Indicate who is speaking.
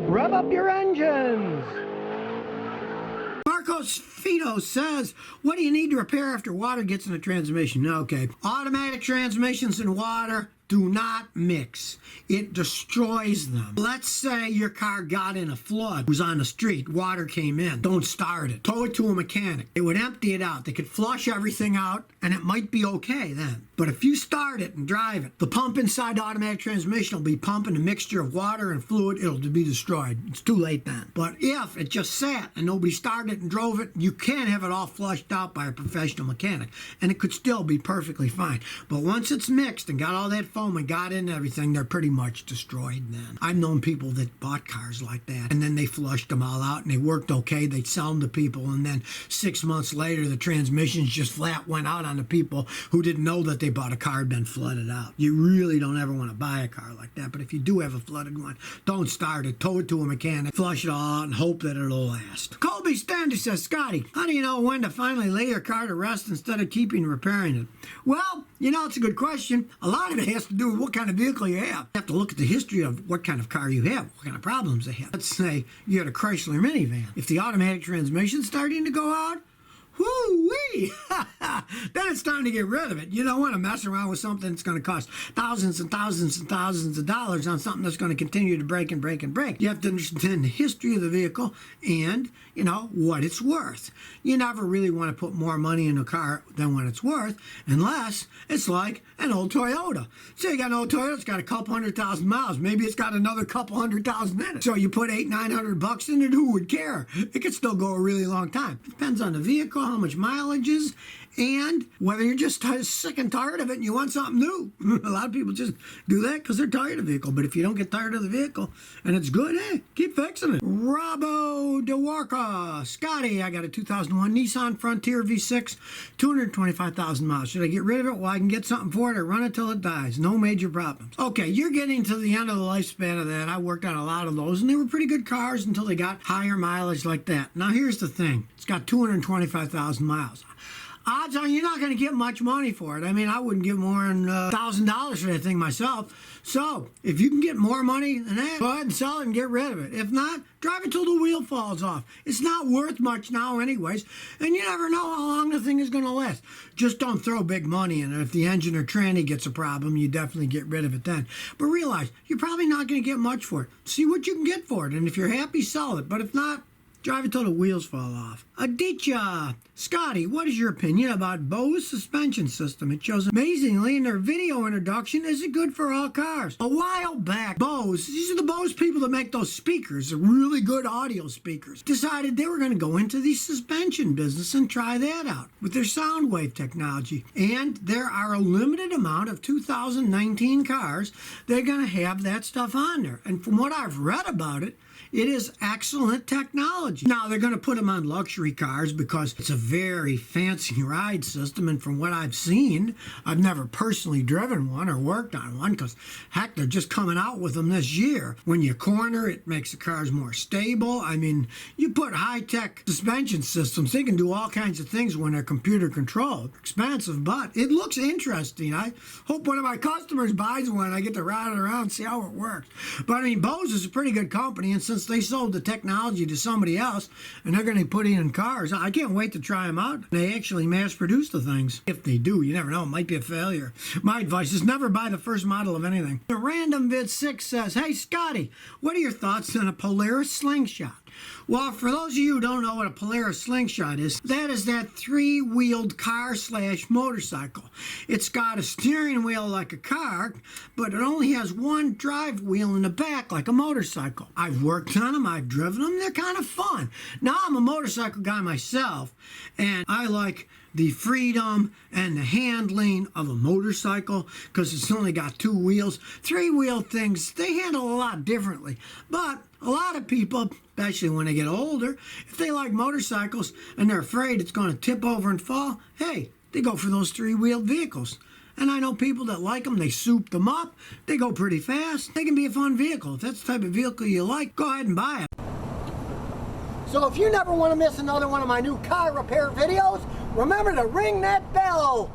Speaker 1: Rev up your engines!
Speaker 2: Marcos Fito says, what do you need to repair after water gets in the transmission? Okay, automatic transmissions and water do not mix. It destroys them. Let's say your car got in a flood, was on the street, water came in. Don't start it. Tow it to a mechanic. It would empty it out. They could flush everything out, and it might be okay then. But if you start it and drive it, the pump inside the automatic transmission will be pumping a mixture of water and fluid. It'll be destroyed. It's too late then. But if it just sat and nobody started it and drove it, you can have it all flushed out by a professional mechanic, and it could still be perfectly fine. But once it's mixed and got all that foam and got in everything, they're pretty much destroyed then. I've known people that bought cars like that, and then they flushed them all out and they worked okay. They'd sell them to people, and then 6 months later the transmissions just flat went out on the people who didn't know that they bought a car had been flooded out. You really don't ever want to buy a car like that, but if you do have a flooded one, don't start it. Tow it to a mechanic, flush it all out, and hope that it'll last. Colby Standish says, Scotty, how do you know when to finally lay your car to rest instead of keeping repairing it? Well, you know, it's a good question. A lot of it has to do with what kind of vehicle you have. You have to look at the history of what kind of car you have, what kind of problems they have. Let's say you had a Chrysler minivan. If the automatic transmission's starting to go out, whoo-wee! Then it's time to get rid of it. You don't want to mess around with something that's going to cost thousands and thousands and thousands of dollars on something that's going to continue to break and break and break. You have to understand the history of the vehicle and, you know, what it's worth. You never really want to put more money in a car than what it's worth, unless it's like an old Toyota. Say you got an old Toyota, it's got a couple 100,000 miles. Maybe it's got another couple 100,000 in it. So you put $800-900 in it, who would care? It could still go a really long time. It depends on the vehicle, how much mileage is, and whether you're just sick and tired of it and you want something new. A lot of people just do that because they're tired of the vehicle. But if you don't get tired of the vehicle and it's good, hey, keep fixing it. Robbo DeWarka. Scotty, I got a 2001 Nissan Frontier V6, 225,000 miles. Should I get rid of it? Well, I can get something for it or run it till it dies. No major problems. Okay, you're getting to the end of the lifespan of that. I worked on a lot of those, and they were pretty good cars until they got higher mileage like that. Now, here's the thing. It's got 225,000 miles. Odds are you're not going to get much money for it. I mean, I wouldn't give more than $1,000 for that thing myself. So, if you can get more money than that, go ahead and sell it and get rid of it. If not, drive it till the wheel falls off. It's not worth much now anyways, and you never know how long the thing is going to last. Just don't throw big money in it. If the engine or tranny gets a problem, you definitely get rid of it then. But realize, you're probably not going to get much for it. See what you can get for it, and if you're happy, sell it. But if not, drive it till the wheels fall off. Aditya. Scotty, what is your opinion about Bose suspension system? It shows amazingly in their video introduction. Is it good for all cars? A while back, Bose, these are the Bose people that make those speakers, the really good audio speakers, decided they were going to go into the suspension business and try that out with their sound wave technology. And there are a limited amount of 2019 cars that are going to have that stuff on there. And from what I've read about it, it is excellent technology. Now, they're going to put them on luxury cars because it's a very fancy ride system, and from what I've seen, I've never personally driven one or worked on one because, heck, they're just coming out with them this year. When you corner, it makes the cars more stable. I mean, you put high-tech suspension systems, they can do all kinds of things when they're computer-controlled. Expensive, but it looks interesting. I hope one of my customers buys one. I get to ride it around and see how it works. But, I mean, Bose is a pretty good company, and since they sold the technology to somebody else and they're going to put it in cars, I can't wait to try them out. They actually mass produce the things. If they do, you never know, it might be a failure. My advice is never buy the first model of anything. The Random Vid 6 says, hey Scotty, what are your thoughts on a Polaris Slingshot? Well, for those of you who don't know what a Polaris Slingshot is, that is that three-wheeled car/motorcycle. It's got a steering wheel like a car, but it only has one drive wheel in the back like a motorcycle. I've worked on them, I've driven them, they're kind of fun. Now, I'm a motorcycle guy myself, and I like the freedom and the handling of a motorcycle because it's only got two wheels. Three-wheel things, they handle a lot differently. But a lot of people, especially when they get older, if they like motorcycles and they're afraid it's going to tip over and fall, hey, they go for those three-wheeled vehicles. And I know people that like them, they soup them up, they go pretty fast, they can be a fun vehicle. If that's the type of vehicle you like, go ahead and buy it. So if you never want to miss another one of my new car repair videos, remember to ring that bell.